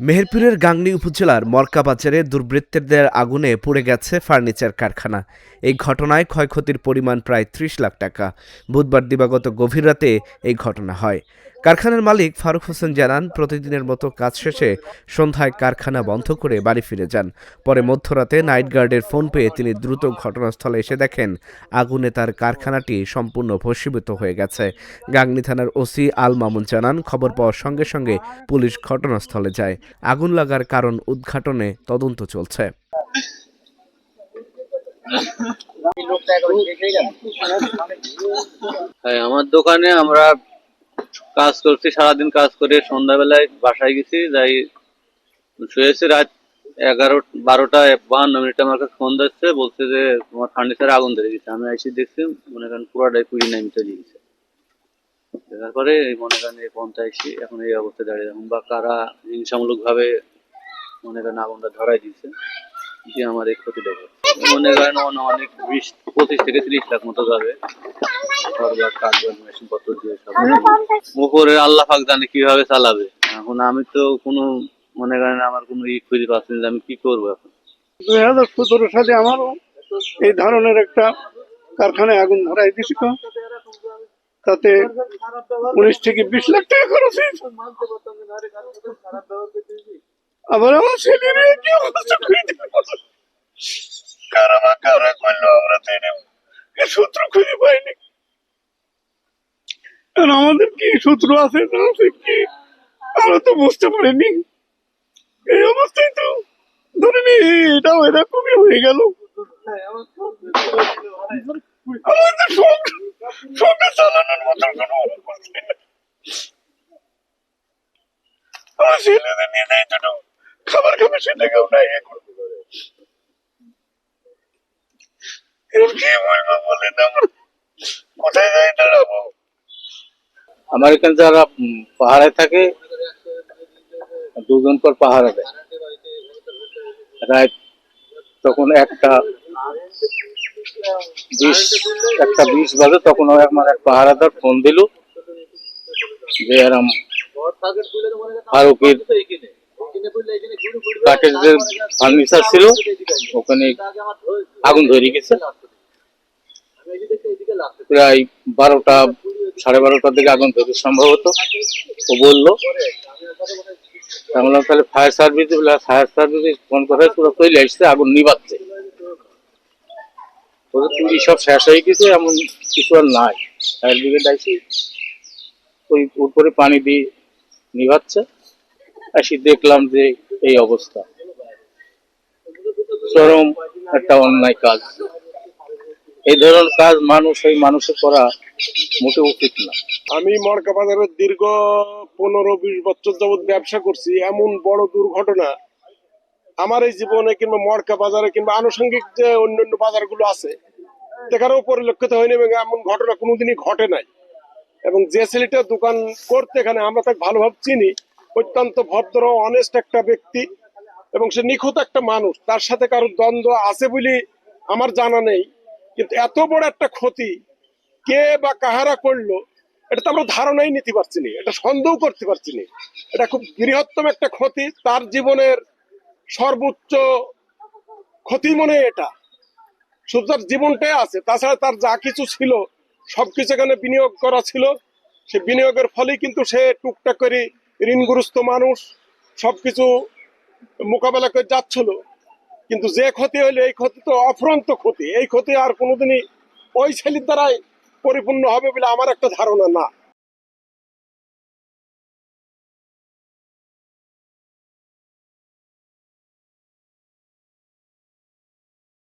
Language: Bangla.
মেহেরপুরের গাংনী উপজেলার মরকা বাজারে দুর্বৃত্তদের আগুনে পুড়ে গেছে ফার্নিচার কারখানা। এই ঘটনায় ক্ষয়ক্ষতির পরিমাণ প্রায় ৩০ লাখ টাকা। বুধবার দিবাগত গভীর রাতে এই ঘটনা হয়। কারখানার মালিক ফারুক হোসেন জানান, প্রতিদিনের মতো কাজ শেষে সন্ধ্যায় কারখানা বন্ধ করে বাড়ি ফিরে যান। পরে মধ্যরাতে নাইট গার্ডের ফোন পেয়ে তিনি দ্রুত ঘটনাস্থলে এসে দেখেন আগুনে তার কারখানাটি সম্পূর্ণ ভস্মীভূত হয়ে গেছে। গাংনী থানার ওসি আল মামুন জানান, খবর পাওয়ার সঙ্গে সঙ্গে পুলিশ ঘটনাস্থলে যায়। আগুন লাগার কারণ উদ্ঘাটনে তদন্ত চলছে। আমার দোকানে আমরা কাজ করছি, সারাদিন কাজ করে সন্ধ্যাবেলায় বাসায় গেছি, যাই শুয়েছি রাত 11:12:52 আমার কাছে ফোন দিচ্ছে, বলছে যে তোমার ফার্নিচারে আগুন ধরে গেছে। আমি এসে দেখছি মনে করেন পুরাটাই পুড়ি নামি চলে গেছে। তারপরে মনে করেন এই পন্থা এসে এখন এই অবস্থায় দাঁড়িয়ে, এখন বা কারা হিংসামূলক ভাবে মনে করেন আগুনটা ধরাই দিচ্ছে, যে আমার এই ক্ষতিটা করছে। মনে করেন অনেক 25 থেকে 30 লাখ মতো যাবে। মেশিনপত্র দিয়ে সব উপরে আল্লাহ পাক জানে কিভাবে চালাবে। এখন আমি তো কোনো মনে করেন আমার কোনো খুঁজে পাচ্ছি না, আমি কি করবো এখন। 2017 সালে আমারও এই ধরনের একটা কারখানায় আগুন ধরাই দিয়েছিল, তাতে 19 থেকে 20 লাখ টাকা খরচ হয়েছে। আবার আমার ছেলের কি অবস্থা করে দিল, কারা করলো, আমরা তো এর সূত্র খুঁজে পাইনি। আমাদের কি সূত্র আছে না আছে কি আমরা তো বুঝতে পারিনি। এই অবস্থায় তো ধরেনি এটাও এরকমই হয়ে গেল। আমাদের সংসার চালানোর মতো কোনো অবস্থা নেই। আমার ছেলেদের নিয়ে যাই দুটো খাবার খাবে, সেটা কেউ নাই। এখন কি বলবো বলেন, আমরা কোথায় যাই দাঁড়াবো? আমার এখানে যারা পাহাড়ে থাকে, দুজন পর পাহাড়ে দেয় রাত, তখন 1:20 বাজে, তখন আমার এক পাহারাদার ফোন দিল যে এরম ফারুকের কাঠের যে ফার্নিচার ছিল ওখানে আগুন ধরে গেছে। প্রায় 12টা, 12:30 দিকে আগুন ধরে সম্ভবত, ও বললো। আমি বললাম তাহলে ফায়ার সার্ভিস ফোন করে পুরো চলে আসছে, আগুন নিভাচ্ছে। পুরি সব শেষ হয়ে গেছে, এমন কিছু আর নাই। ফায়ার ব্রিগেড আইসি ওই উপরে পানি দিয়ে নিভাচ্ছে। আসি দেখলাম যে এই অবস্থা, চরম একটা অন্যায় কাজ। এই ধরনের কাজ মানুষের করা মোটেও উচিত না। আমি মরকা বাজারে দীর্ঘ 15-20 বছর যাবৎ ব্যবসা করছি। এমন বড় দুর্ঘটনা আমার এই জীবনে কিংবা মরকা বাজারে কিংবা আনুষঙ্গিক যে অন্যান্য বাজারগুলো আছে সেখানেও পরিলক্ষিত হয়নি, এবং এমন ঘটনা কোনোদিনই ঘটে নাই। এবং যে ছেলেটা দোকান করতে এখানে, আমরা তাকে ভালোভাবে চিনি, অত্যন্ত ভদ্র অনেস্ট একটা ব্যক্তি এবং সে নিখুঁত একটা মানুষ। তার সাথে কারো দ্বন্দ্ব আছে বলে আমার জানা নেই, কিন্তু এত বড় একটা ক্ষতি কে বা কাহারা করলো এটা তো আমরা ধারণাই নিতে পারছি না, এটা সন্দেহ করতে পারছি না। এটা খুব বৃহত্তম একটা ক্ষতি, তার জীবনের সর্বোচ্চ ক্ষতি মনে এটা। শুধু তার জীবনটাই আছে, তাছাড়া তার যা কিছু ছিল সবকিছু এখানে বিনিয়োগ করা ছিল। সে বিনিয়োগের ফলেই কিন্তু সে টুকটাক করে ঋণগ্রস্ত মানুষ সবকিছু মোকাবেলা করে যাচ্ছিল। কিন্তু যে ক্ষতি হইলো, এই ক্ষতি তো অফুরন্ত ক্ষতি। এই ক্ষতি আর কোনোদিনই ওই ছেলের দ্বারাই পরিপূর্ণ হবে বলে আমার একটা ধারণা না।